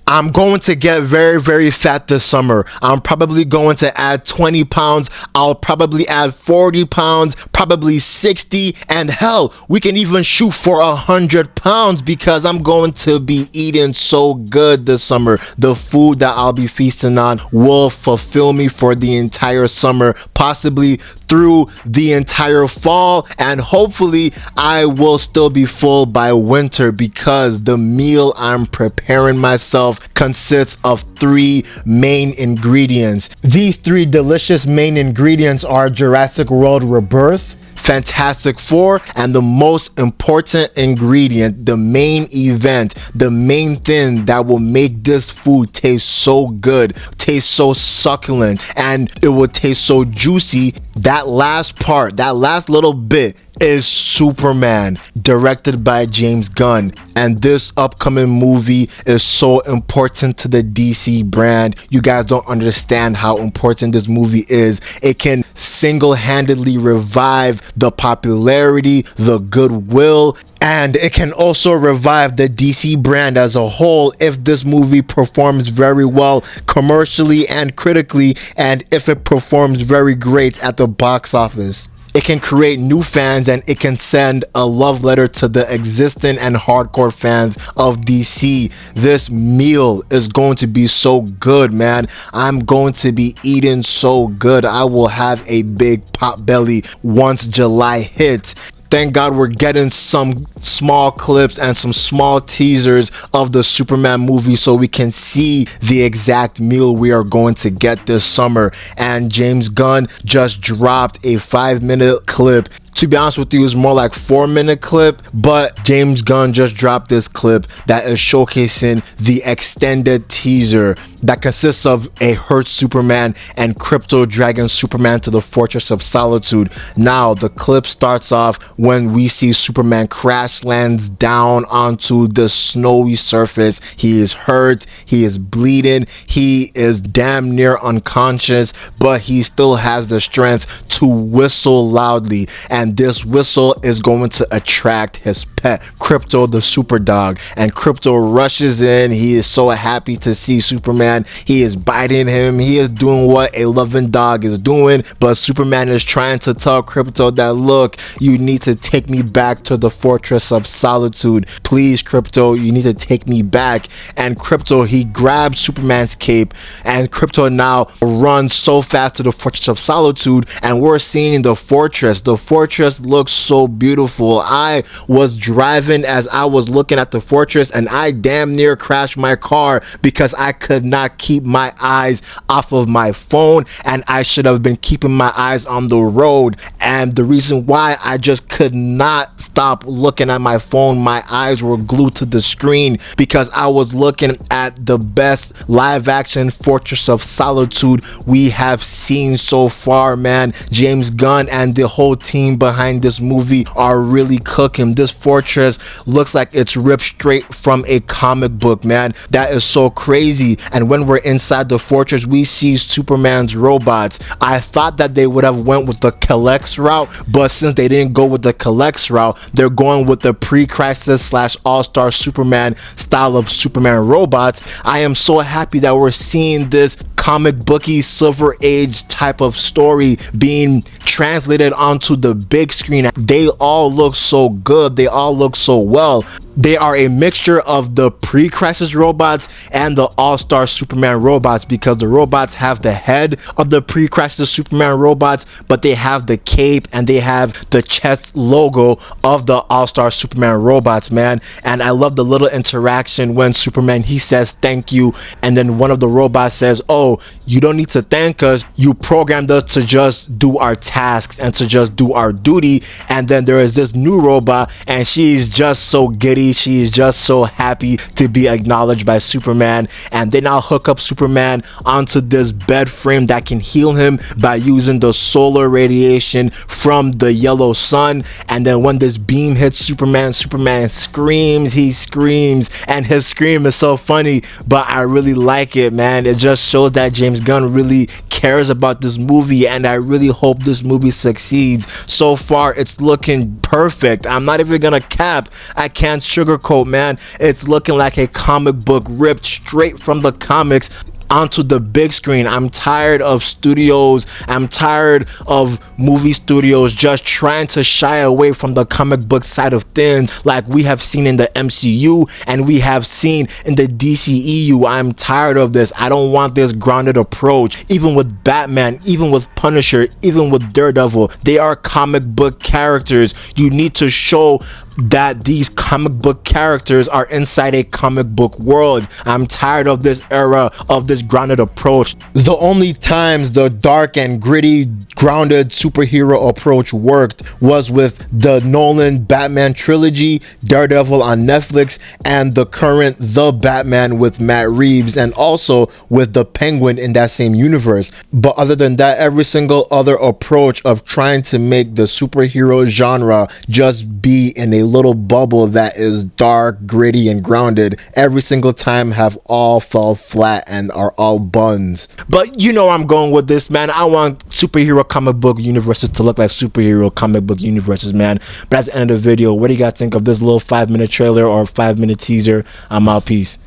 I'm going to get very, very fat this summer. I'm probably going to add 20 pounds. I'll probably add 40 pounds, probably 60. And hell, we can even shoot for 100 pounds because I'm going to be eating so good this summer. The food that I'll be feasting on will fulfill me for the entire summer, possibly through the entire fall. And hopefully I will still be full by winter because the meal I'm preparing myself consists of 3 main ingredients. These 3 delicious main ingredients are Jurassic World Rebirth, Fantastic Four, and the most important ingredient, the main event, the main thing that will make this food taste so good, taste so succulent, and it will taste so juicy. That last part, that last little bit is Superman, directed by James Gunn. And this upcoming movie is so important to the DC brand. You guys don't understand how important this movie is. It can single-handedly revive the popularity, the goodwill, and it can also revive the DC brand as a whole if this movie performs very well commercially and critically, and if it performs very great at the box office. It can create new fans and it can send a love letter to the existing and hardcore fans of DC. This meal is going to be so good, man. I'm going to be eating so good. I will have a big pot belly once July hits. Thank God we're getting some small clips and some small teasers of the Superman movie so we can see the exact meal we are going to get this summer. And James Gunn just dropped a 5-minute clip. To be honest with you, it's more like 4-minute clip, but James Gunn just dropped this clip that is showcasing the extended teaser that consists of a hurt Superman and Krypto dragging Superman to the Fortress of Solitude. Now, the clip starts off when we see Superman crash lands down onto the snowy surface. He is hurt, he is bleeding, he is damn near unconscious, but he still has the strength to whistle loudly. And this whistle is going to attract his pet, Krypto the super dog. And Krypto rushes in. He is so happy to see Superman. He is biting him. He is doing what a loving dog is doing. But Superman is trying to tell Krypto that, look, you need to take me back to the Fortress of Solitude. Please, Krypto, you need to take me back. And Krypto, he grabs Superman's cape. And Krypto now runs so fast to the Fortress of Solitude. And we're seeing the fortress. The fortress looks so beautiful. I was driving as I was looking at the fortress and I damn near crashed my car because I could not keep my eyes off of my phone, and I should have been keeping my eyes on the road. And the reason why I just could not stop looking at my phone, my eyes were glued to the screen because I was looking at the best live action Fortress of Solitude we have seen so far, man. James Gunn and the whole team behind this movie are really cooking. This fortress looks like it's ripped straight from a comic book, man. That is so crazy. And when we're inside the fortress, we see Superman's robots. I thought that they would have went with the Kalex route, but since they didn't go with the Kalex route, they're going with the pre-crisis / all-star Superman style of Superman robots. I am so happy that we're seeing this comic booky Silver Age type of story being translated onto the big screen. They all look so good. They all look so well. They are a mixture of the pre-crisis robots and the all-star Superman robots, because the robots have the head of the pre-crisis Superman robots, but they have the cape and they have the chest logo of the all-star Superman robots, man. And I love the little interaction when Superman, he says thank you, and then one of the robots says, oh, you don't need to thank us, you programmed us to just do our tasks and to just do our duty. And then there is this new robot and she's just so giddy, she is just so happy to be acknowledged by Superman. And they now hook up Superman onto this bed frame that can heal him by using the solar radiation from the yellow sun. And then when this beam hits Superman, Superman screams, he screams, and his scream is so funny, but I really like it, man. It just shows that James Gunn really cares about this movie, and I really hope this movie succeeds. So far, it's looking perfect. I'm not even gonna cap. I can't sugarcoat, man. It's looking like a comic book ripped straight from the comics onto the big screen. I'm tired of studios, I'm tired of movie studios just trying to shy away from the comic book side of things, like we have seen in the MCU and we have seen in the DCEU. I'm tired of this. I don't want this grounded approach. Even with Batman, even with Punisher, even with Daredevil, they are comic book characters. You need to show that these comic book characters are inside a comic book world. I'm tired of this era of this grounded approach. The only times the dark and gritty grounded superhero approach worked was with the Nolan Batman trilogy, Daredevil on Netflix, and the current The Batman with Matt Reeves, and also with the Penguin in that same universe. But other than that, every single other approach of trying to make the superhero genre just be in a little bubble that is dark, gritty, and grounded, every single time have all fell flat and are all buns. But you know I'm going with this, man. I want superhero comic book universes to look like superhero comic book universes, man. But that's the end of the video. What do you guys think of this little 5-minute trailer or 5-minute teaser? I'm out. Peace.